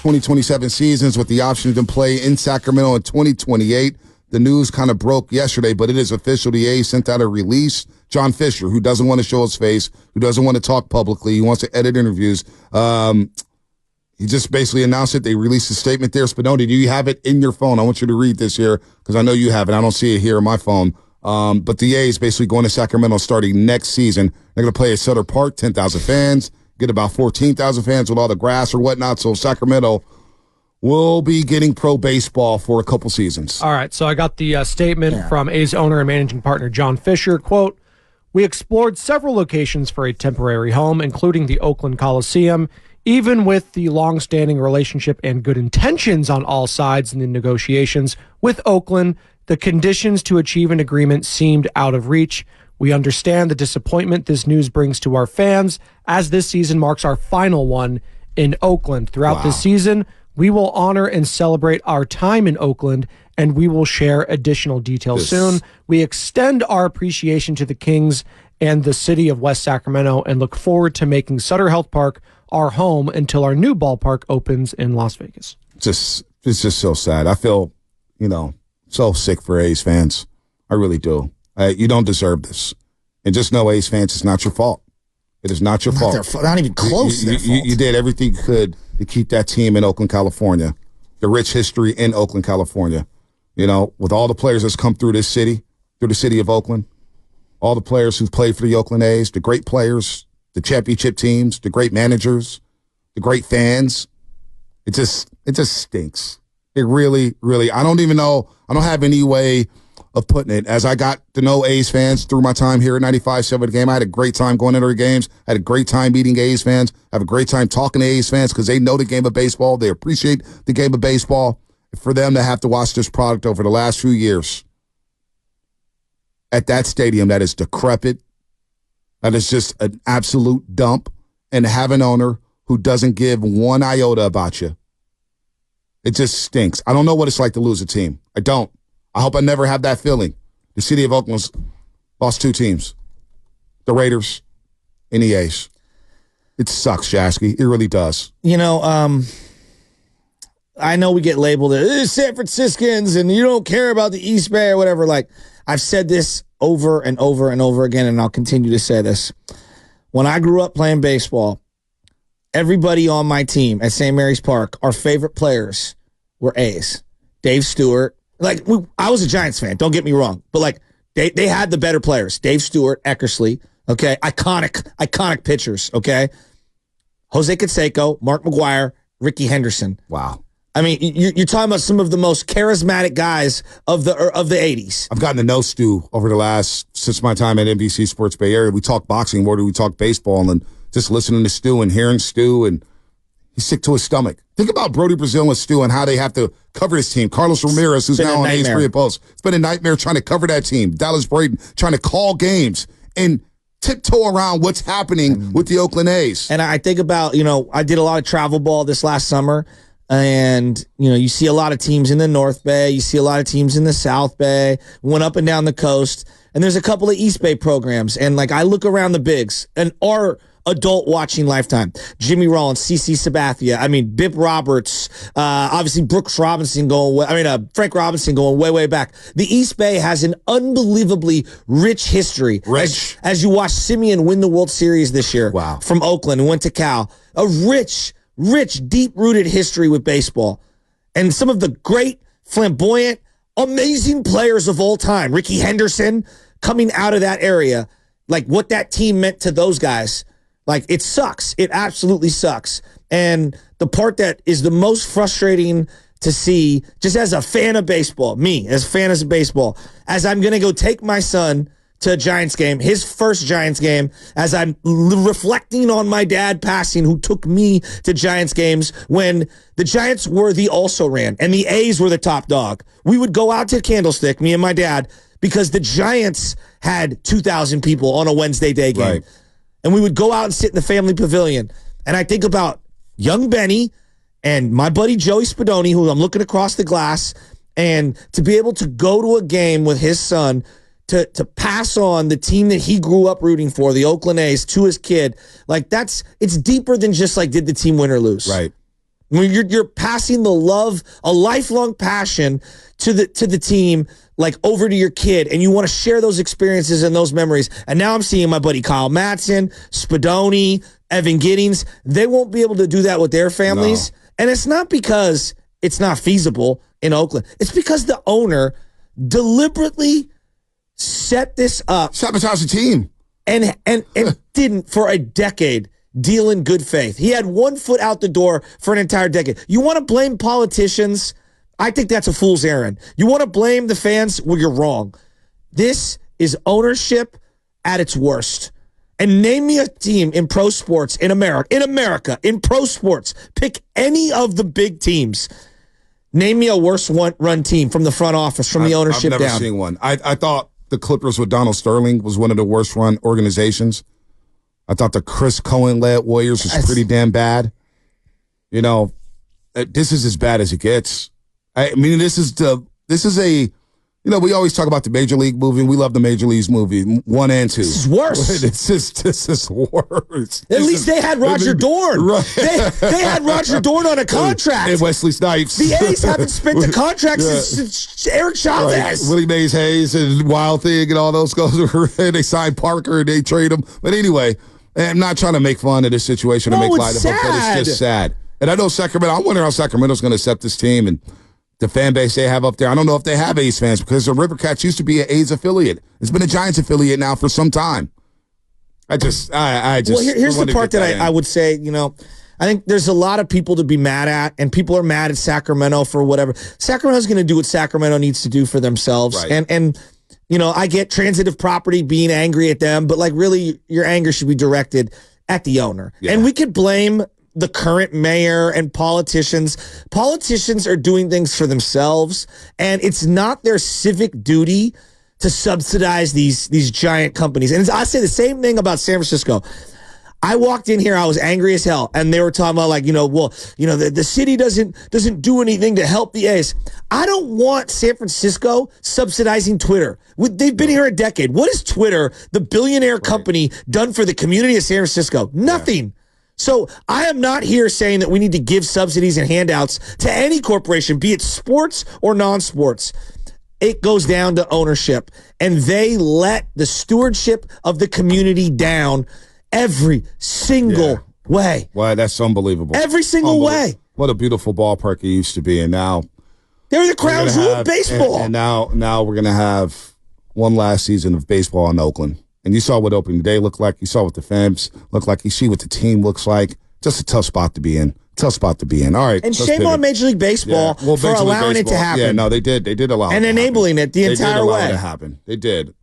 2027 seasons with the option to play in Sacramento in 2028. The news kind of broke yesterday, but it is official. The A's sent out a release. John Fisher, who doesn't want to show his face, who doesn't want to talk publicly, he wants to edit interviews. He just basically announced it. They released a statement there. Spinoni, do you have it in your phone? I want you to read this here because I know you have it. I don't see it here on my phone. But the A's basically going to Sacramento starting next season. They're going to play at Sutter Park, 10,000 fans, get about 14,000 fans with all the grass or whatnot. So Sacramento will be getting pro baseball for a couple seasons. All right, so I got the statement from A's owner and managing partner John Fisher. Quote, "We explored several locations for a temporary home, including the Oakland Coliseum. Even with the long-standing relationship and good intentions on all sides in the negotiations with Oakland, the conditions to achieve an agreement seemed out of reach. We understand the disappointment this news brings to our fans, as this season marks our final one in Oakland. Throughout this season, we will honor and celebrate our time in Oakland, and we will share additional details soon. We extend our appreciation to the Kings and the city of West Sacramento and look forward to making Sutter Health Park our home until our new ballpark opens in Las Vegas." It's just so sad. I feel, so sick for A's fans. I really do. You don't deserve this. And just know, A's fans, it's not your fault. It is not your fault. Not even close. You did everything you could to keep that team in Oakland, California. The rich history in Oakland, California. With all the players that's come through this city, through the city of Oakland, all the players who've played for the Oakland A's, the great players, the championship teams, the great managers, the great fans. It just stinks. It really, really, I don't even know. I don't have any way of putting it. As I got to know A's fans through my time here at 95.7 The Game, I had a great time going into their games. I had a great time meeting A's fans. I have a great time talking to A's fans because they know the game of baseball. They appreciate the game of baseball. For them to have to watch this product over the last few years at that stadium that is decrepit, that is just an absolute dump, and have an owner who doesn't give one iota about you. It just stinks. I don't know what it's like to lose a team. I don't. I hope I never have that feeling. The city of Oakland's lost two teams, the Raiders and the A's. It sucks, Jasky. It really does. I know we get labeled as San Franciscans and you don't care about the East Bay or whatever. Like, I've said this over and over and over again, and I'll continue to say this. When I grew up playing baseball, everybody on my team at St. Mary's Park, our favorite players were A's. Dave Stewart. I was a Giants fan, don't get me wrong. But, they had the better players. Dave Stewart, Eckersley, okay? Iconic pitchers, okay? Jose Canseco, Mark McGuire, Ricky Henderson. Wow. I mean, you're talking about some of the most charismatic guys of the 80s. I've gotten to know Stu since my time at NBC Sports Bay Area. We talk boxing more than we talk baseball, and just listening to Stu and hearing Stu, and he's sick to his stomach. Think about Brody Brazil and Stu and how they have to cover his team. Carlos Ramirez, who's now on A's pre and post. It's been a nightmare trying to cover that team. Dallas Braden trying to call games and tiptoe around what's happening with the Oakland A's. And I think about, I did a lot of travel ball this last summer. And, you see a lot of teams in the North Bay. You see a lot of teams in the South Bay. Went up and down the coast. And there's a couple of East Bay programs. And, I look around the bigs and our adult watching lifetime. Jimmy Rollins, CC Sabathia. Bip Roberts. Obviously, Frank Robinson going way, way back. The East Bay has an unbelievably rich history. As you watch Simeon win the World Series this year. Wow. From Oakland and went to Cal. A rich, deep-rooted history with baseball. And some of the great, flamboyant, amazing players of all time. Ricky Henderson coming out of that area. What that team meant to those guys. It sucks. It absolutely sucks. And the part that is the most frustrating to see, just as a fan of baseball, me, as a fan of baseball, as I'm going to go take my son to a Giants game, his first Giants game, as I'm reflecting on my dad passing, who took me to Giants games when the Giants were the also-ran and the A's were the top dog. We would go out to Candlestick, me and my dad, because the Giants had 2,000 people on a Wednesday day game. Right. And we would go out and sit in the family pavilion. And I think about young Benny and my buddy Joey Spadoni, who I'm looking across the glass, and to be able to go to a game with his son, to pass on the team that he grew up rooting for, the Oakland A's, to his kid, it's deeper than just did the team win or lose. Right. When you're passing the love, a lifelong passion to the team, like over to your kid, and you want to share those experiences and those memories. And now I'm seeing my buddy Kyle Madsen, Spadoni, Evan Giddings. They won't be able to do that with their families. No. And it's not because it's not feasible in Oakland. It's because the owner deliberately set this up. Sabotage the team. And didn't for a decade deal in good faith. He had one foot out the door for an entire decade. You want to blame politicians? I think that's a fool's errand. You want to blame the fans? Well, you're wrong. This is ownership at its worst. And name me a team in pro sports in America, in pro sports. Pick any of the big teams. Name me a worse run team from the front office, from the ownership down. I've never seen one. I thought the Clippers with Donald Sterling was one of the worst run organizations. I thought the Chris Cohen-led Warriors was pretty damn bad. You know, this is as bad as it gets. I mean, this is a, you know, we always talk about the Major League movie, and we love the Major Leagues movie, 1 and 2. This is worse. This is worse. At least they had Roger Dorn. Right. They had Roger Dorn on a contract. And Wesley Snipes. The A's haven't spent the contract since Eric Chavez. Right. Willie Mays Hayes and Wild Thing and all those guys. They signed Parker and they trade him. But anyway, I'm not trying to make fun of this situation or make light of it, but it's just sad. And I know Sacramento, I wonder how Sacramento's going to accept this team and the fan base they have up there. I don't know if they have A's fans because the River Cats used to be an A's affiliate. It's been a Giants affiliate now for some time. I just. Well, here's the part that I would say, you know, I think there's a lot of people to be mad at, and people are mad at Sacramento for whatever. Sacramento's going to do what Sacramento needs to do for themselves. Right. And you know, I get transitive property being angry at them, but like really your anger should be directed at the owner. Yeah. And we could blame the current mayor and politicians. Politicians are doing things for themselves, and it's not their civic duty to subsidize these giant companies. And I say the same thing about San Francisco. I walked in here, I was angry as hell, and they were talking about like, you know, well, you know, the city doesn't do anything to help the A's. I don't want San Francisco subsidizing Twitter. They've been here a decade. What has Twitter, the billionaire company, done for the community of San Francisco? Nothing. Yeah. So I am not here saying that we need to give subsidies and handouts to any corporation, be it sports or non-sports. It goes down to ownership, and they let the stewardship of the community down every single way. Wow, that's unbelievable. Every single way. What a beautiful ballpark it used to be, and now they're the crown jewel of baseball. And now we're going to have one last season of baseball in Oakland. And you saw what opening day looked like. You saw what the fans look like. You see what the team looks like. Just a tough spot to be in. Tough spot to be in. All right. And shame on Major League Baseball for allowing it to happen. Yeah, no, they did. They did allow it and enabling it the entire way. They did allow it to happen. They did.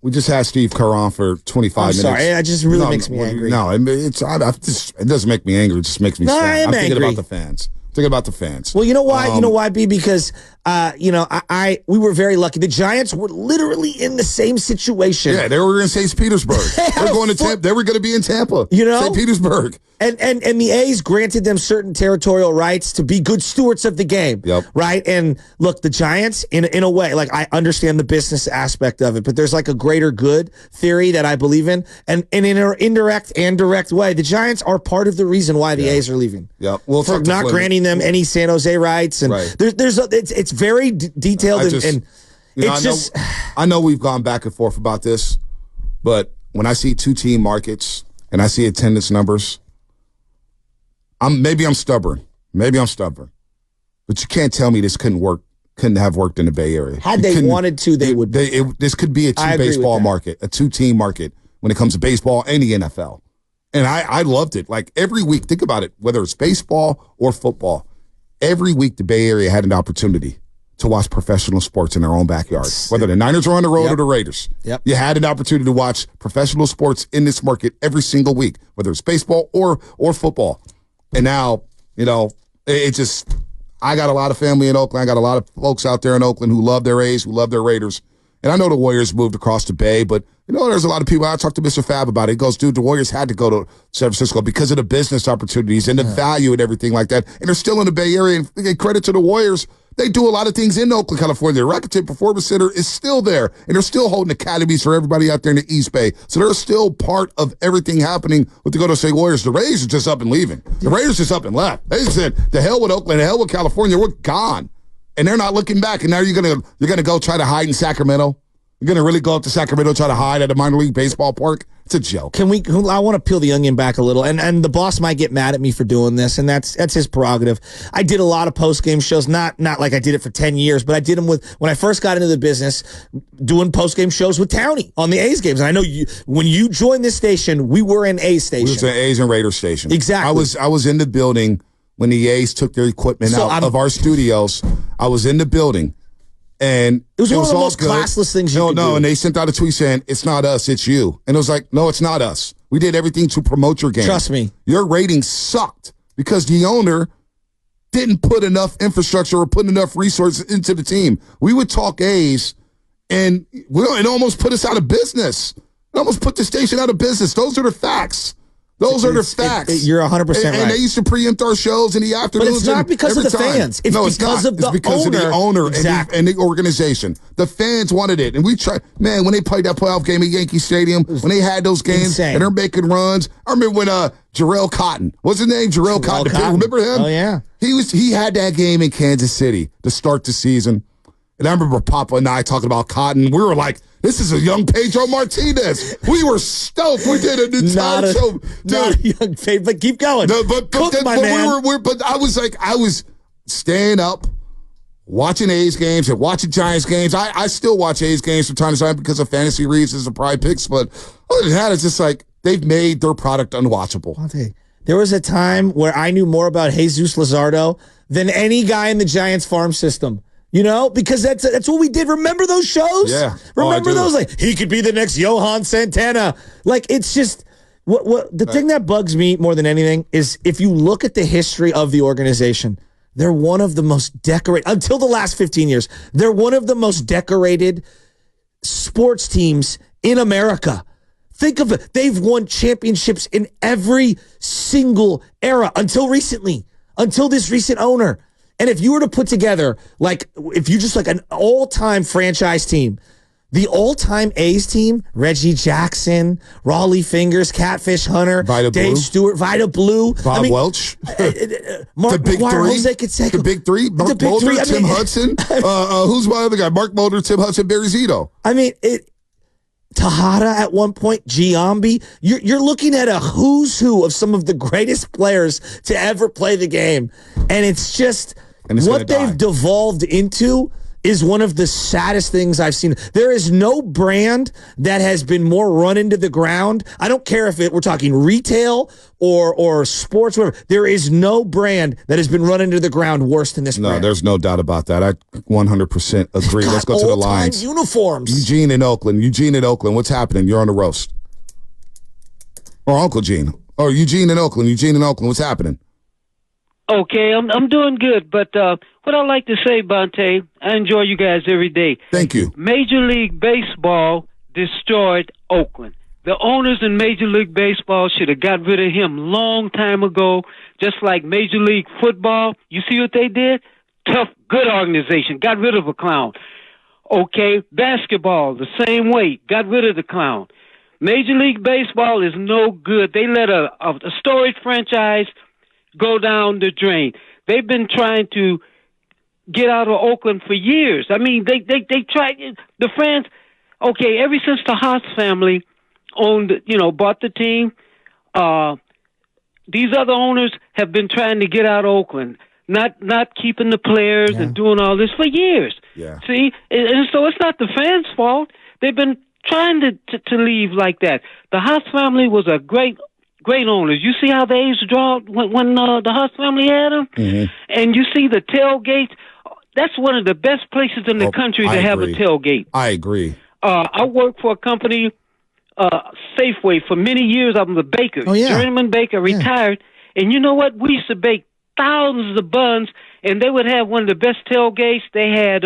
We just had Steve Kerr on for 25 minutes. Sorry, it just really makes me angry. No, it doesn't make me angry. It just makes me sad. I'm thinking about the fans. Thinking about the fans. Well, you know why? You know why, B? Because we were very lucky. The Giants were literally in the same situation. Yeah, they were in St. Petersburg. They're going to Tampa. They were going to be in Tampa. You know, St. Petersburg. And the A's granted them certain territorial rights to be good stewards of the game. Yep. Right? And look, the Giants, in a way, like I understand the business aspect of it, but there's like a greater good theory that I believe in. And in an indirect and direct way, the Giants are part of the reason why the A's are leaving. Yep. Well, for not granting them any San Jose rights. And it's very detailed. I know we've gone back and forth about this, but when I see two-team markets and I see attendance numbers, maybe I'm stubborn, but you can't tell me this couldn't have worked in the Bay Area. Had they wanted to, they would. This could be a two-baseball market, a two-team market when it comes to baseball and the NFL. And I loved it. Like every week, think about it, whether it's baseball or football, every week the Bay Area had an opportunity to watch professional sports in their own backyard. Whether the Niners were on the road or the Raiders. Yep. You had an opportunity to watch professional sports in this market every single week, whether it's baseball or football. And now, you know, I got a lot of family in Oakland. I got a lot of folks out there in Oakland who love their A's, who love their Raiders. And I know the Warriors moved across the Bay, but, you know, there's a lot of people. I talked to Mr. Fab about it. He goes, dude, the Warriors had to go to San Francisco because of the business opportunities and the value and everything like that. And they're still in the Bay Area. And credit to the Warriors They do a lot of things in Oakland, California. The Racketeer Performance Center is still there, and they're still holding academies for everybody out there in the East Bay. So they're still part of everything happening with the Golden State Warriors. The Rays are just up and leaving. The Raiders just up and left. They said, the hell with Oakland, the hell with California, we're gone. And they're not looking back. And now you're gonna go try to hide in Sacramento? You're going to really go up to Sacramento and try to hide at a minor league baseball park? It's a joke. I want to peel the onion back a little, and the boss might get mad at me for doing this, and that's his prerogative. I did a lot of post-game shows, not like I did it for 10 years, but I did them when I first got into the business, doing post-game shows with Townie on the A's games. And I know when you joined this station, we were an A's station. We was an A's and Raiders station. Exactly. I was in the building when the A's took their equipment out of our studios. I was in the building. And it was one of the most good. classless things you could do. And they sent out a tweet saying, it's not us, it's you. And it was like, no, it's not us. We did everything to promote your game. Trust me. Your ratings sucked because the owner didn't put enough infrastructure or put enough resources into the team. We would talk A's, and it almost put us out of business. It almost put the station out of business. Those are the facts. Those are the facts. You're 100% right. And they used to preempt our shows in the afternoons. But it's not because of the fans. It's because of the owner. Exactly. And the organization. The fans wanted it. And we tried. Man, when they played that playoff game at Yankee Stadium, when they had those games and they're making runs. I remember when Jarrell Cotton, what's his name? Jarrell Cotton. Remember him? Oh, yeah. He had that game in Kansas City to start the season. And I remember Papa and I talking about Cotton. We were like, this is a young Pedro Martinez. We were stoked. We did an entire show. Not a young Pedro, but keep going. But I was staying up, watching A's games and watching Giants games. I still watch A's games from time to time because of fantasy reasons and pride picks. But other than that, it's just like they've made their product unwatchable. There was a time where I knew more about Jesus Luzardo than any guy in the Giants farm system. You know, because that's what we did. Remember those shows? Yeah. Remember those? Like, he could be the next Johan Santana. Like, it's just the thing that bugs me more than anything is if you look at the history of the organization, they're one of the most decorated, until the last 15 years, they're one of the most decorated sports teams in America. Think of it. They've won championships in every single era until recently, until this recent owner. And if you were to put together, if you just an all-time franchise team, the all-time A's team, Reggie Jackson, Raleigh Fingers, Catfish Hunter, Dave Stewart, Vida Blue, Bob Welch, Mark McGuire, Jose Canseco. The big three, Mark Mulder, Tim Hudson. Who's my other guy? Mark Mulder, Tim Hudson, Barry Zito. I mean, Tejada at one point, Giambi. You're looking at a who's who of some of the greatest players to ever play the game. And it's just... what they've devolved into is one of the saddest things I've seen. There is no brand that has been more run into the ground. I don't care if we're talking retail or sports, whatever. There is no brand that has been run into the ground worse than this brand. No, there's no doubt about that. I 100% agree. Let's go to the lines. Uniforms. Eugene in Oakland. What's happening? You're on the roast. Or Uncle Gene. Or Eugene in Oakland. What's happening? Okay, I'm doing good, but what I like to say, Bonte, I enjoy you guys every day. Thank you. Major League Baseball destroyed Oakland. The owners in Major League Baseball should have got rid of him long time ago, just like Major League Football. You see what they did? Tough, good organization. Got rid of a clown. Okay, basketball, the same way. Got rid of the clown. Major League Baseball is no good. They let a storied franchise go down the drain. They've been trying to get out of Oakland for years. I mean, they tried. The fans, okay, ever since the Haas family bought the team, these other owners have been trying to get out of Oakland, not keeping the players and doing all this for years. Yeah. See, and so it's not the fans' fault. They've been trying to leave like that. The Haas family was a great owners. You see how the A's draw when the Haas family had them? Mm-hmm. And you see the tailgates. That's one of the best places in the country to have a tailgate. I agree. I worked for a company, Safeway, for many years. I'm the baker. Oh, yeah. Journeyman baker, retired. And you know what? We used to bake thousands of buns, and they would have one of the best tailgates. They had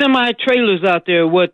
semi-trailers out there with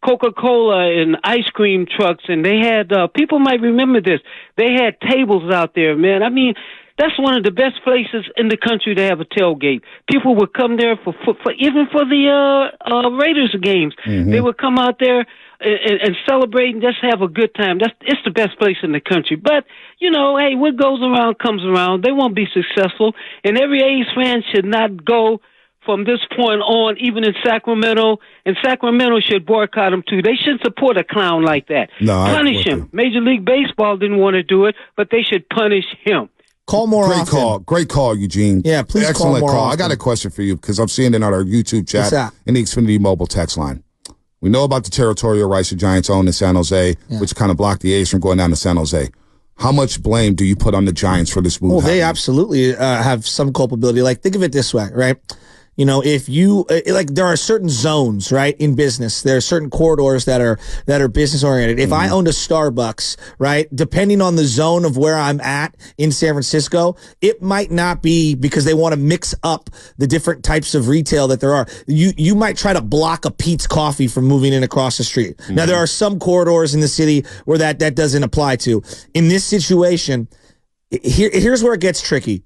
Coca-Cola and ice cream trucks, and they had people might remember this. They had tables out there, man. I mean, That's one of the best places in the country to have a tailgate. People would come there for even for the Raiders games. Mm-hmm. They would come out there and celebrate and just have a good time. It's the best place in the country. But, hey, what goes around comes around. They won't be successful. And every A's fan should not go from this point on, even in Sacramento. And Sacramento should boycott him, too. They shouldn't support a clown like that. No, punish him. Major League Baseball didn't want to do it, but they should punish him. Call more often. Great call, Eugene. Yeah, please Excellent call more often. I got a question for you because I'm seeing it on our YouTube chat and the Xfinity mobile text line. We know about the territorial rights the Giants own in San Jose, which kind of blocked the A's from going down to San Jose. How much blame do you put on the Giants for this move? Well, they absolutely have some culpability. Like, think of it this way, right? If you there are certain zones, right, in business. There are certain corridors that are business oriented. If I owned a Starbucks, right, depending on the zone of where I'm at in San Francisco, it might not be because they want to mix up the different types of retail that there are. You might try to block a Pete's Coffee from moving in across the street. Mm-hmm. Now, there are some corridors in the city where that doesn't apply to. In this situation, here's where it gets tricky.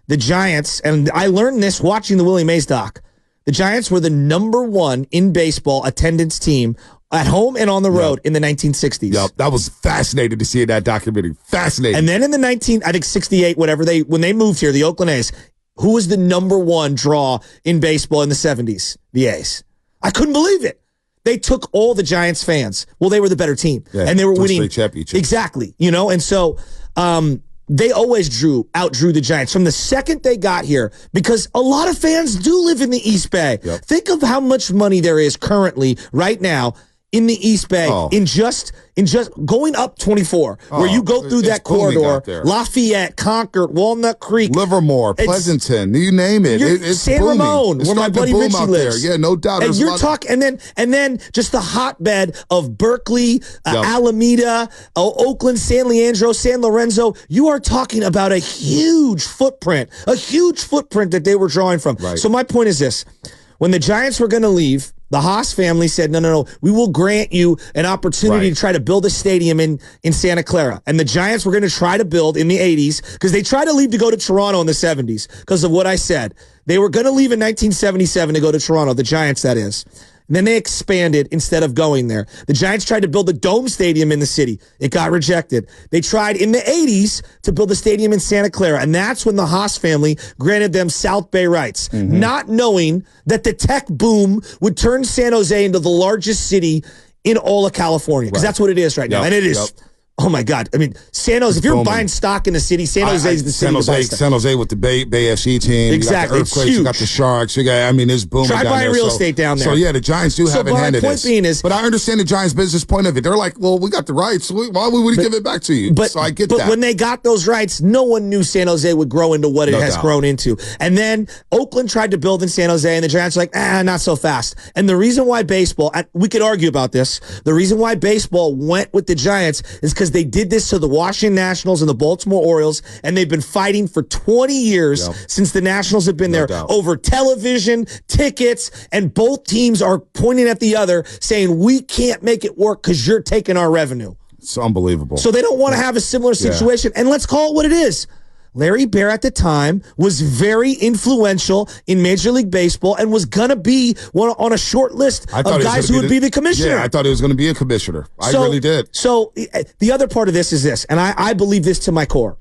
The Giants, and I learned this watching the Willie Mays doc, the Giants were the '1 in baseball attendance team at home and on the road in the 1960s. Yep, that was fascinating to see in that documentary. Fascinating. And then in the 68, whatever, when they moved here, the Oakland A's, who was the #1 draw in baseball in the 70s? The A's. I couldn't believe it. They took all the Giants fans. Well, they were the better team. Yeah, and they were winning. Championships. Exactly. And so they always outdrew the Giants from the second they got here, because a lot of fans do live in the East Bay. Yep. Think of how much money there is currently right now in the East Bay in just going up 24, where you go through that corridor, Lafayette, Concord, Walnut Creek, Livermore, Pleasanton, you name it. It's San booming. Ramon, where my buddy Richie lives. There. Yeah, no doubt. And you're talking, and then just the hotbed of Berkeley, Alameda, Oakland, San Leandro, San Lorenzo. You are talking about a huge footprint that they were drawing from. Right. So my point is this: when the Giants were going to leave, the Haas family said, no, we will grant you an opportunity to try to build a stadium in Santa Clara. And the Giants were going to try to build in the 80s, because they tried to leave to go to Toronto in the 70s because of what I said. They were going to leave in 1977 to go to Toronto, the Giants, that is. And then they expanded instead of going there. The Giants tried to build a dome stadium in the city. It got rejected. They tried in the 80s to build a stadium in Santa Clara, and that's when the Haas family granted them South Bay rights, not knowing that the tech boom would turn San Jose into the largest city in all of California, because that's what it is right now. And it is. Oh, my God. I mean, San Jose, if you're buying stock in the city, San Jose is the city to buy stock. San Jose with the Bay FC team. Exactly. You got the Earthquakes, you got the Sharks. it's booming down there. Try buying real estate down there. So, yeah, the Giants do have a hand in this. But I understand the Giants' business point of it. They're like, well, we got the rights. Why would we give it back to you? So I get that. But when they got those rights, no one knew San Jose would grow into what it has grown into. And then Oakland tried to build in San Jose, and the Giants were like, not so fast. And the reason why baseball, we could argue about this, the reason why baseball went with the Giants is because they did this to the Washington Nationals and the Baltimore Orioles, and they've been fighting for 20 years since the Nationals have been there over television, tickets, and both teams are pointing at the other saying, we can't make it work because you're taking our revenue. It's unbelievable. So they don't want to have a similar situation. And let's call it what it is. Larry Baer at the time was very influential in Major League Baseball and was going to be on a short list of guys who would be the commissioner. Yeah, I thought he was going to be a commissioner. I really did. So the other part of this is this, and I believe this to my core.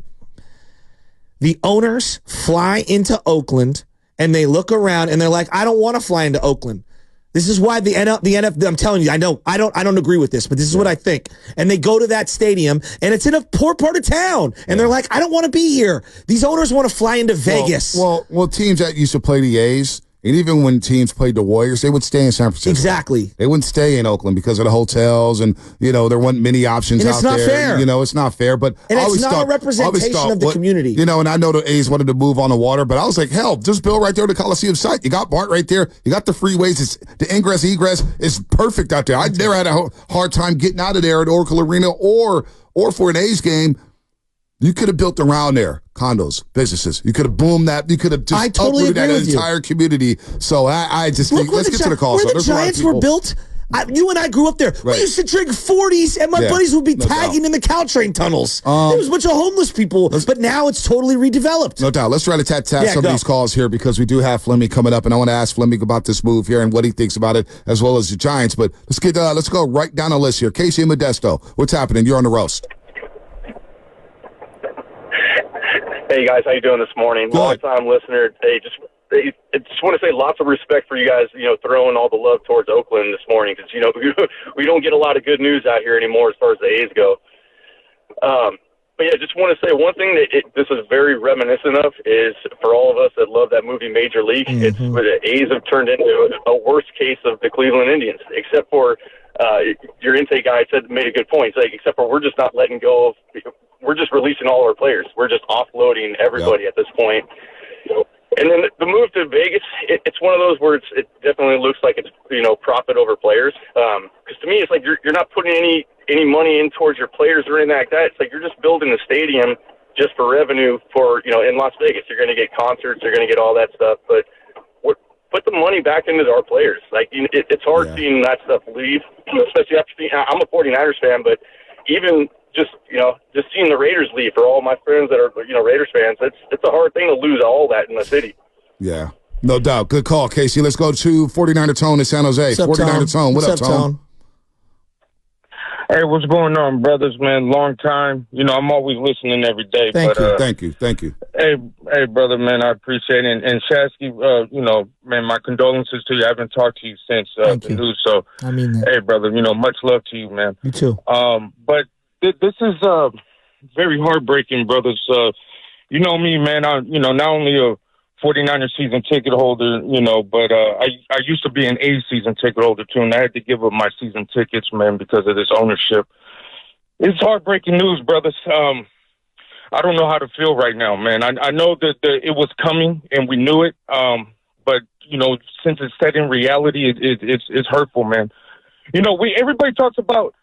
The owners fly into Oakland, and they look around, and they're like, I don't want to fly into Oakland. This is why the NFL, I'm telling you, I don't agree with this, but this is what I think. And they go to that stadium, and it's in a poor part of town, and they're like, I don't want to be here. These owners want to fly into Vegas. Well, teams that used to play the A's, and even when teams played the Warriors, they would stay in San Francisco. Exactly. They wouldn't stay in Oakland because of the hotels, and there weren't many options out there. And it's not fair. It's not fair. But and it's not a representation of the community. And I know the A's wanted to move on the water, but I was like, hell, just build right there the Coliseum site. You got BART right there. You got the freeways. It's the ingress, egress is perfect out there. I never had a hard time getting out of there at Oracle Arena or for an A's game. You could have built around there condos, businesses. You could have boomed that. You could have just uprooted that entire community. So I just think, let's get to the call. Where the Giants were built, You and I grew up there. Right. We used to drink 40s, and my buddies would be tagging in the Caltrain tunnels. There was a bunch of homeless people, but now it's totally redeveloped. No doubt. Let's try to tap some of these calls here because we do have Fleming coming up, and I want to ask Fleming about this move here and what he thinks about it, as well as the Giants. But let's go right down the list here. Casey and Modesto, what's happening? You're on the roast. Hey guys, how you doing this morning? Long time listener. I just want to say lots of respect for you guys, throwing all the love towards Oakland this morning because, we don't get a lot of good news out here anymore as far as the A's go. But yeah, just want to say one thing that this is very reminiscent of is for all of us that love that movie Major League, it's where the A's have turned into a worse case of the Cleveland Indians, except for your intake guy made a good point. It's like, except for we're just not letting go of, we're just releasing all our players. We're just offloading everybody at this point. And then the move to Vegas, it's one of those where it definitely looks like it's, profit over players. Because to me, it's like you're not putting any money in towards your players or anything like that. It's like you're just building a stadium just for revenue for, in Las Vegas. You're going to get concerts. You're going to get all that stuff. But put the money back into our players. Like, it's hard seeing that stuff leave, especially after I'm a 49ers fan, but even just seeing the Raiders leave for all my friends that are, Raiders fans, it's a hard thing to lose all that in the city. Yeah, no doubt. Good call, Casey. Let's go to 49er Tone in San Jose. 49er Tone. What up, Tone? Hey, what's going on, brothers, man? Long time. I'm always listening every day. Thank you. Hey, brother, man, I appreciate it. And Shasky, man, my condolences to you. I haven't talked to you since the news. So, I mean that. Hey, brother, much love to you, man. You too. But this is very heartbreaking, brothers. You know me, man. I, not only a 49er season ticket holder, but I used to be an A season ticket holder too, and I had to give up my season tickets, man, because of this ownership. It's heartbreaking news, brothers. I don't know how to feel right now, man. I know that it was coming, and we knew it. But since it's set in reality, it's hurtful, man. Everybody talks about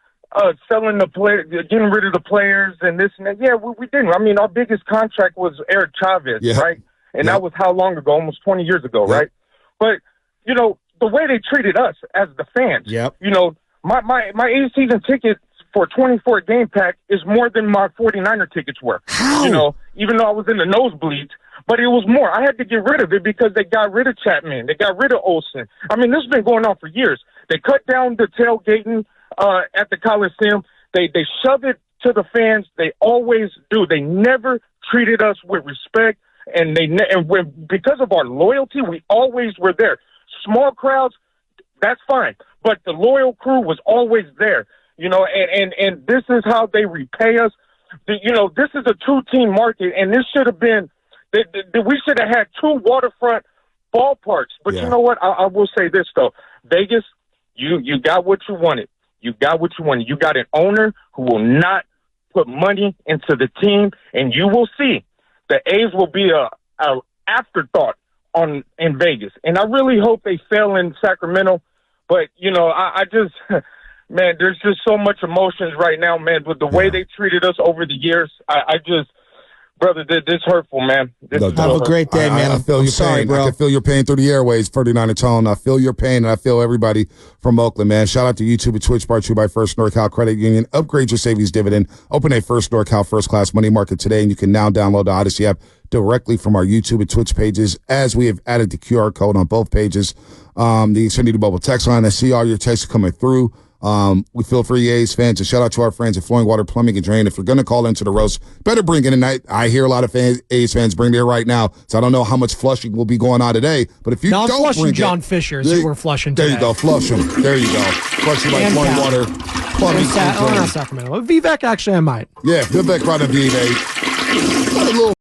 selling the player, getting rid of the players, and this and that. Yeah, we didn't. I mean, our biggest contract was Eric Chavez, right? And that was how long ago? Almost 20 years ago, right? But, the way they treated us as the fans, my 8 season tickets for 24 game pack is more than my 49er tickets were. How? Even though I was in the nosebleeds, but it was more. I had to get rid of it because they got rid of Chapman. They got rid of Olsen. I mean, this has been going on for years. They cut down the tailgating at the Coliseum. They shove it to the fans. They always do. They never treated us with respect. And because of our loyalty, we always were there. Small crowds, that's fine. But the loyal crew was always there, and this is how they repay us. This is a 2-team market, and this should have been, we should have had 2 waterfront ballparks. But you know what? I will say this, though. Vegas, you got what you wanted. You got what you wanted. You got an owner who will not put money into the team, and you will see. The A's will be a afterthought in Vegas, and I really hope they fail in Sacramento. But I just, man, there's just so much emotions right now, man. With the way they treated us over the years, I just, brother, this hurtful, man. Have a great day, man. I feel your pain. Bro. I can feel your pain through the airways. 49er Tone. I feel your pain, and I feel everybody from Oakland, man. Shout out to YouTube and Twitch, brought to you by First NorCal Credit Union. Upgrade your savings dividend. Open a First NorCal First Class Money Market today, and you can now download the Odyssey app directly from our YouTube and Twitch pages, as we have added the QR code on both pages. The Xfinity Mobile text line. I see all your texts coming through. We feel for A's fans, and shout out to our friends at Flowing Water Plumbing and Drain. If you're going to call into the roast, better bring in tonight. I hear a lot of A's fans bring there right now, so I don't know how much flushing will be going on today. But if you don't flushing bring John Fisher, as you were flushing today. There you go, flush him. There you go. Flush you like Flowing Water Plumbing and Drain. Not Sacramento. Vivek, actually, I might. Yeah, Vivek right on Vivek.